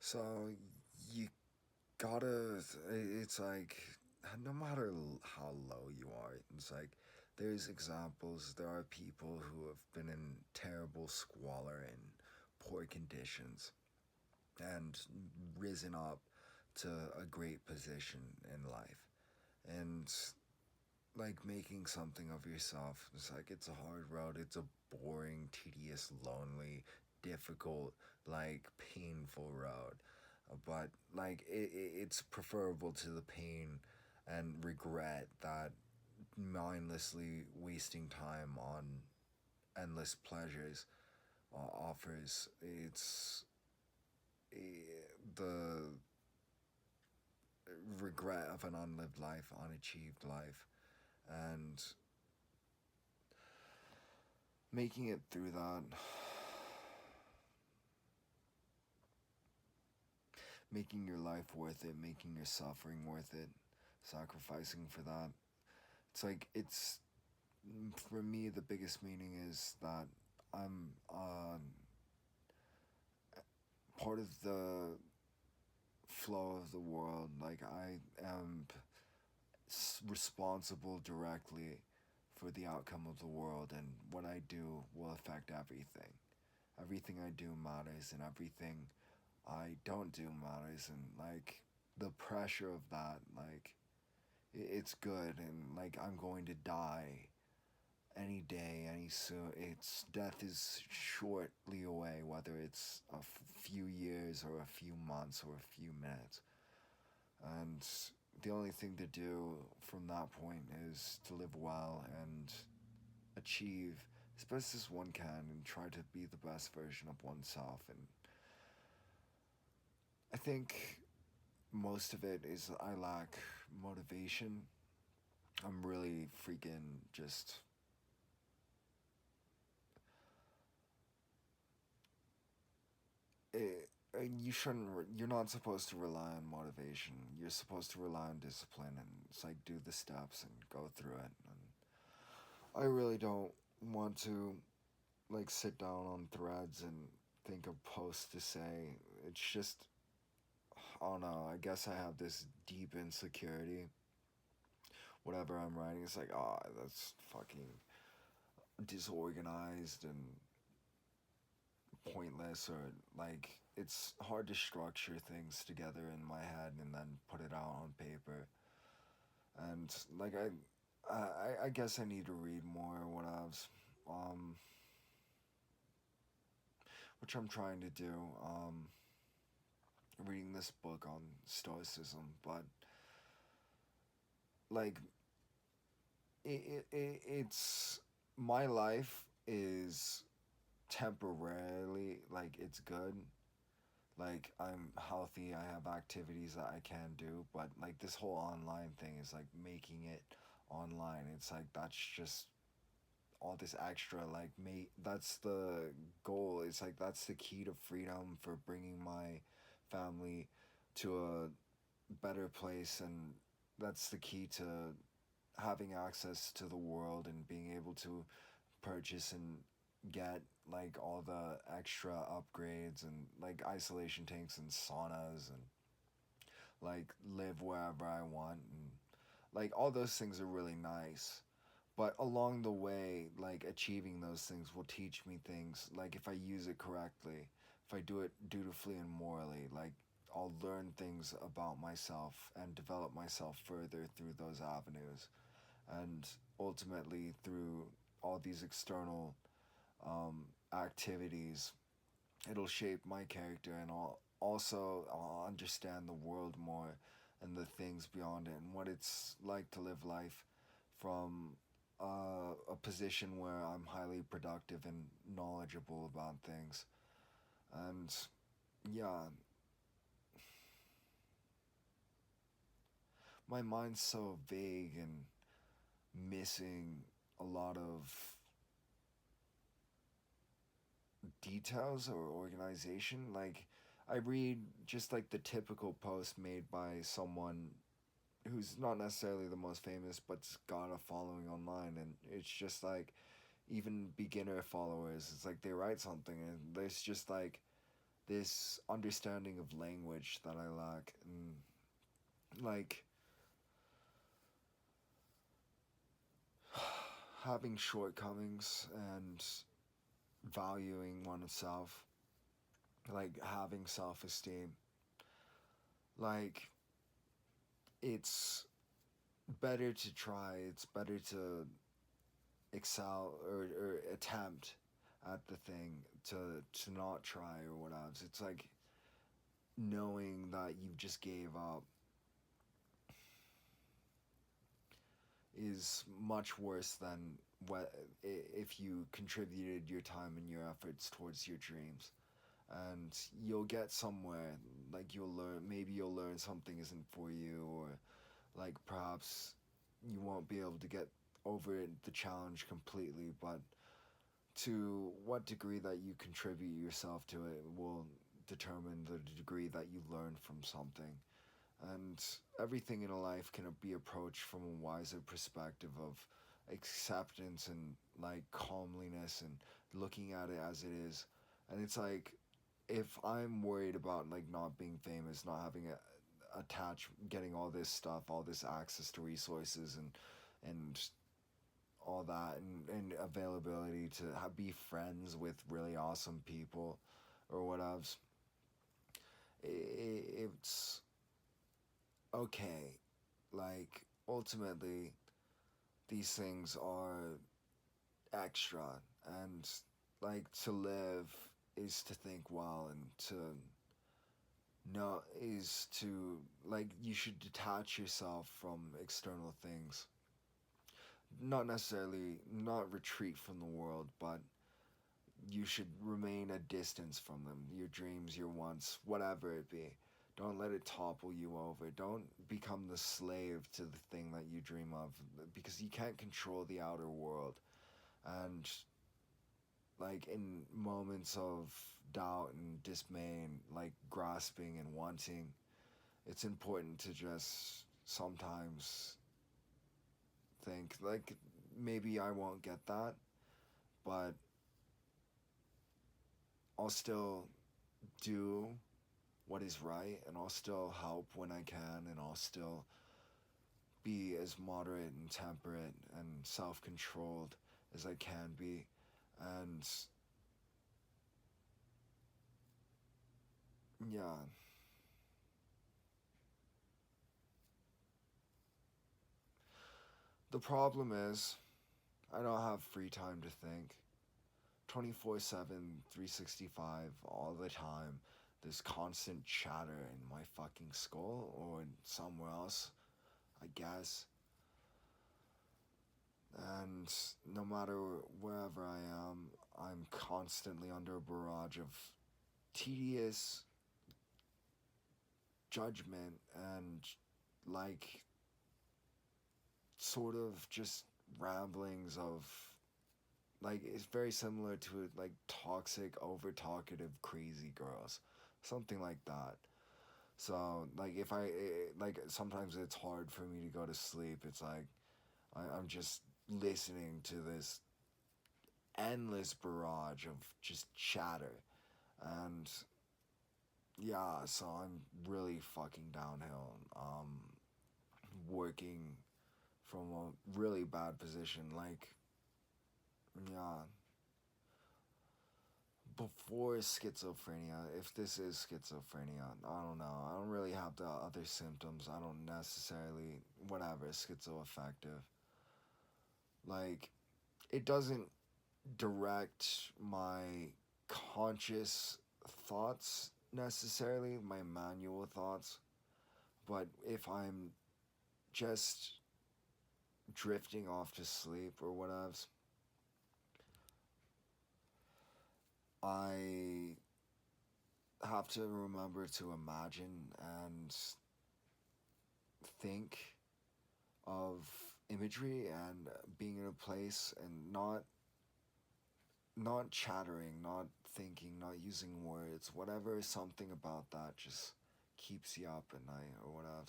So you gotta. It's like no matter how low you are, it's like there's examples. There are people who have been in terrible squalor and poor conditions and risen up to a great position in life. And like making something of yourself, it's like it's a hard road. It's a boring, tedious, lonely, difficult, like painful road. But like it's preferable to the pain and regret that mindlessly wasting time on endless pleasures offers. It's the regret of an unlived life, unachieved life, and making it through that, making your life worth it, making your suffering worth it, sacrificing for that. It's like it's for me the biggest meaning is that I'm part of the flow of the world. Like I am responsible directly for the outcome of the world, and what I do will affect everything. Everything I do matters, and everything I don't do matters, and like the pressure of that, like it's good, and like I'm going to die any day, any soon. It's death is shortly away, whether it's few years or a few months or a few minutes, and the only thing to do from that point is to live well and achieve as best as one can and try to be the best version of oneself. And I think most of it is I lack motivation. I'm really freaking just. You shouldn't. You're not supposed to rely on motivation. You're supposed to rely on discipline and it's like do the steps and go through it. And I really don't want to like sit down on threads and think of posts to say. It's just I don't know. I guess I have this deep insecurity. Whatever I'm writing, it's like, ah, oh, that's fucking disorganized and pointless, or like it's hard to structure things together in my head and then put it out on paper. And like I guess I need to read more. What else? Um, which I'm trying to do. Reading this book on stoicism, but like it's my life is temporarily like it's good, like I'm healthy, I have activities that I can do, but like this whole online thing is like making it online. It's like that's just all this extra like that's the goal. It's like that's the key to freedom for bringing my family to a better place, and that's the key to having access to the world and being able to purchase and get like all the extra upgrades and like isolation tanks and saunas and like live wherever I want, and like all those things are really nice. But along the way, like achieving those things will teach me things. Like if I use it correctly, if I do it dutifully and morally, like I'll learn things about myself and develop myself further through those avenues. And ultimately, through all these external activities, it'll shape my character, and I'll understand the world more and the things beyond it and what it's like to live life from a position where I'm highly productive and knowledgeable about things. And yeah, my mind's so vague and missing a lot of details or organization. Like, I read just like the typical post made by someone who's not necessarily the most famous but's got a following online, and it's just like even beginner followers, it's like they write something and there's just like this understanding of language that I lack, and like having shortcomings and valuing oneself, like having self esteem. Like, it's better to try, it's better to excel or attempt at the thing to not try or whatever. It's like knowing that you just gave up is much worse than what if you contributed your time and your efforts towards your dreams, and you'll get somewhere. Like, you'll learn, maybe you'll learn something isn't for you, or like perhaps you won't be able to get over the challenge completely, but to what degree that you contribute yourself to it will determine the degree that you learn from something. And everything in a life can be approached from a wiser perspective of acceptance and like calmliness and looking at it as it is. And it's like, if I'm worried about like not being famous, not having a attach, getting all this stuff, all this access to resources and all that, and availability to be friends with really awesome people or whatever, it's okay. Like, ultimately, these things are extra, and like to live is to think well, and to know is to, like, you should detach yourself from external things. Not necessarily not retreat from the world, but you should remain a distance from them. Your dreams, your wants, whatever it be. Don't let it topple you over. Don't become the slave to the thing that you dream of, because you can't control the outer world. And like in moments of doubt and dismay and like grasping and wanting, it's important to just sometimes think like, maybe I won't get that, but I'll still do what is right, and I'll still help when I can, and I'll still be as moderate and temperate and self-controlled as I can be. And yeah, the problem is I don't have free time to think. 24/7, 365, all the time. There's constant chatter in my fucking skull or somewhere else, I guess. And no matter wherever I am, I'm constantly under a barrage of tedious judgment and like sort of just ramblings of, like, it's very similar to like toxic, over talkative, crazy girls, something like that. So like if like sometimes it's hard for me to go to sleep. It's like I'm just listening to this endless barrage of just chatter, and yeah, so I'm really fucking downhill. Working from a really bad position. Like, yeah, before schizophrenia, if this is schizophrenia, I don't know. I don't really have the other symptoms. I don't necessarily, whatever, schizoaffective. Like, it doesn't direct my conscious thoughts necessarily, my manual thoughts, but if I'm just drifting off to sleep or whatever, I have to remember to imagine and think of imagery and being in a place and not chattering, not thinking, not using words, whatever, something about that just keeps you up at night or whatever.